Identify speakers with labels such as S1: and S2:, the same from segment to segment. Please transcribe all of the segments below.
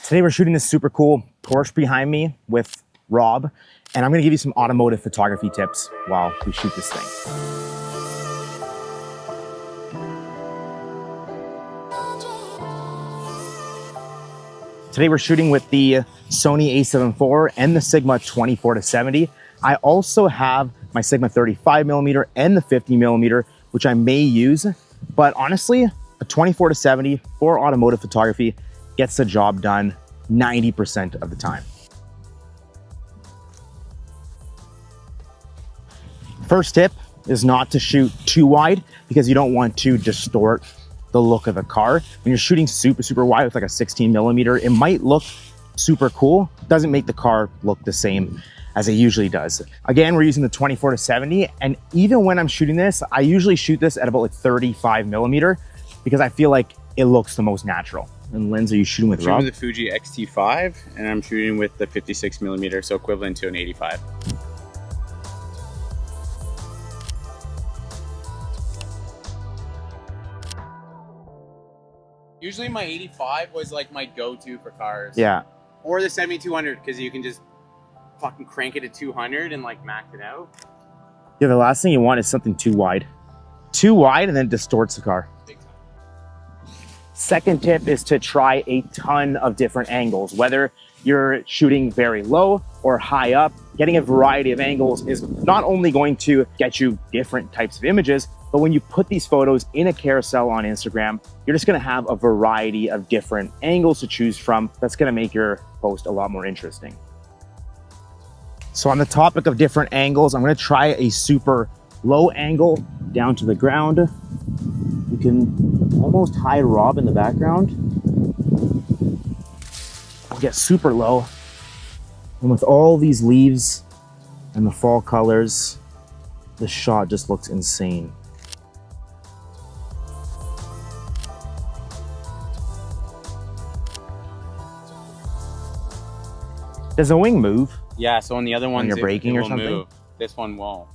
S1: Today we're shooting this super cool Porsche behind me with Rob, and I'm gonna give you some automotive photography tips while we shoot this thing. Today we're shooting with the Sony a7 IV and the Sigma 24-70. I also have my Sigma 35mm and the 50mm, which I may use, but honestly, a 24-70 for automotive photography gets the job done 90% of the time. First tip is not to shoot too wide because you don't want to distort the look of the car. When you're shooting super wide with like a 16mm, it might look super cool. Doesn't make the car look the same as it usually does. Again, we're using the 24-70, and even when I'm shooting this, I usually shoot this at about like 35mm because I feel like it looks the most natural. And lens are you shooting with, Rob?
S2: I'm shooting with the Fuji X-T5, and I'm shooting with the 56mm, so equivalent to an 85. Usually my 85 was like my go-to for cars.
S1: Yeah.
S2: Or the 7200, because you can just fucking crank it to 200 and like max it out.
S1: Yeah, the last thing you want is something too wide. Too wide and then it distorts the car.
S2: Big time.
S1: Second tip is to try a ton of different angles. Whether you're shooting very low or high up, getting a variety of angles is not only going to get you different types of images, but when you put these photos in a carousel on Instagram, you're just gonna have a variety of different angles to choose from. That's gonna make your post a lot more interesting. So on the topic of different angles, I'm gonna try a super low angle down to the ground. You can almost hide Rob in the background. I'll get super low. And with all these leaves and the fall colors, the shot just looks insane. Does the wing move?
S2: Yeah, so on the other ones,
S1: you're braking or something?
S2: Move. This one won't.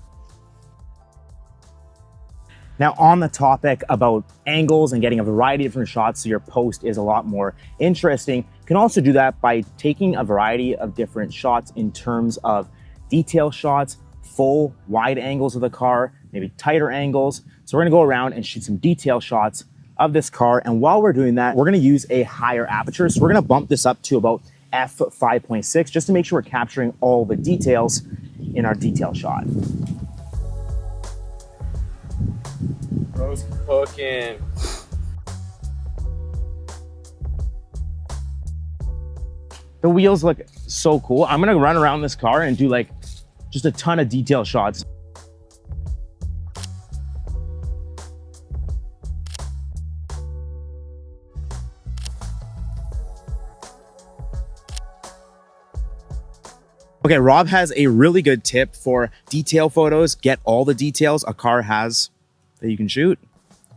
S1: Now, on the topic about angles and getting a variety of different shots so your post is a lot more interesting, you can also do that by taking a variety of different shots in terms of detail shots, full wide angles of the car, maybe tighter angles. So we're gonna go around and shoot some detail shots of this car. And while we're doing that, we're gonna use a higher aperture. So we're gonna bump this up to about f5.6 just to make sure we're capturing all the details in our detail shot.
S2: Bro's cooking.
S1: The wheels look so cool. I'm gonna run around this car and do like just a ton of detail shots. Okay, Rob has a really good tip for detail photos. Get all the details a car has that you can shoot.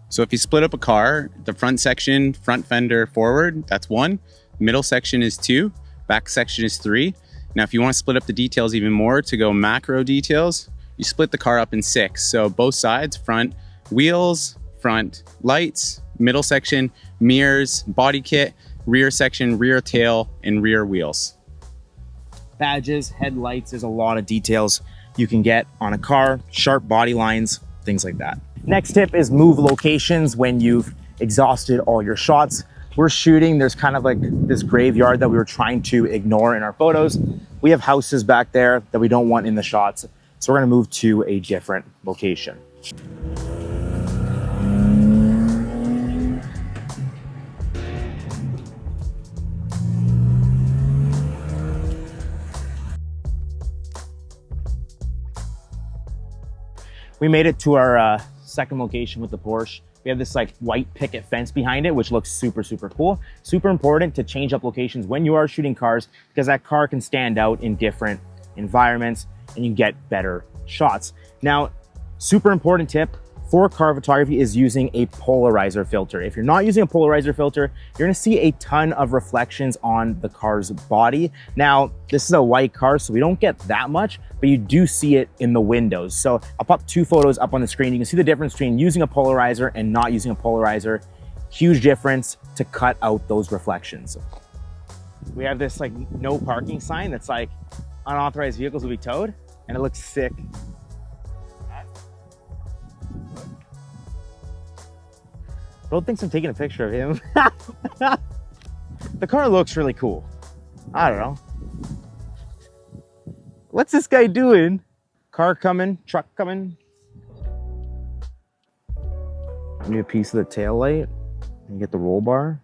S2: So if you split up a car, the front section, front fender forward, that's 1. Middle section is 2. Back section is 3. Now, if you want to split up the details even more to go macro details, you split the car up in 6. So both sides, front wheels, front lights, middle section, mirrors, body kit, rear section, rear tail, and rear wheels.
S1: Badges, headlights, there's a lot of details you can get on a car, sharp body lines, things like that. Next tip is move locations when you've exhausted all your shots. We're shooting, there's kind of like this graveyard that we were trying to ignore in our photos. We have houses back there that we don't want in the shots, so we're gonna move to a different location. We made it to our second location with the Porsche. We have this like white picket fence behind it, which looks super cool. Super important to change up locations when you are shooting cars because that car can stand out in different environments and you get better shots. Now, super important tip for car photography is using a polarizer filter. If you're not using a polarizer filter, you're gonna see a ton of reflections on the car's body. Now, this is a white car, so we don't get that much, but you do see it in the windows. So I'll pop 2 photos up on the screen. You can see the difference between using a polarizer and not using a polarizer. Huge difference to cut out those reflections. We have this like no parking sign that's like unauthorized vehicles will be towed, and it looks sick. Bro thinks I'm taking a picture of him. The car looks really cool. I don't know. What's this guy doing? Car coming, truck coming. I need a piece of the tail light and get the roll bar.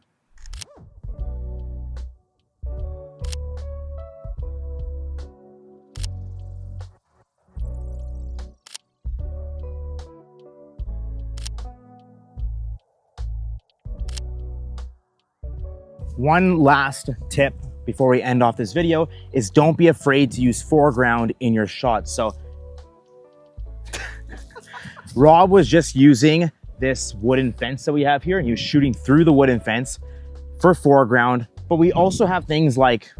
S1: One last tip before we end off this video is don't be afraid to use foreground in your shots. So Rob was just using this wooden fence that we have here, and he was shooting through the wooden fence for foreground. But we also have things like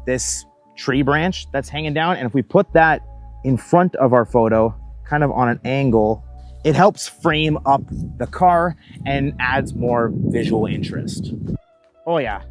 S1: this tree branch that's hanging down, and if we put that in front of our photo, kind of on an angle, it helps frame up the car and adds more visual interest. Oh yeah.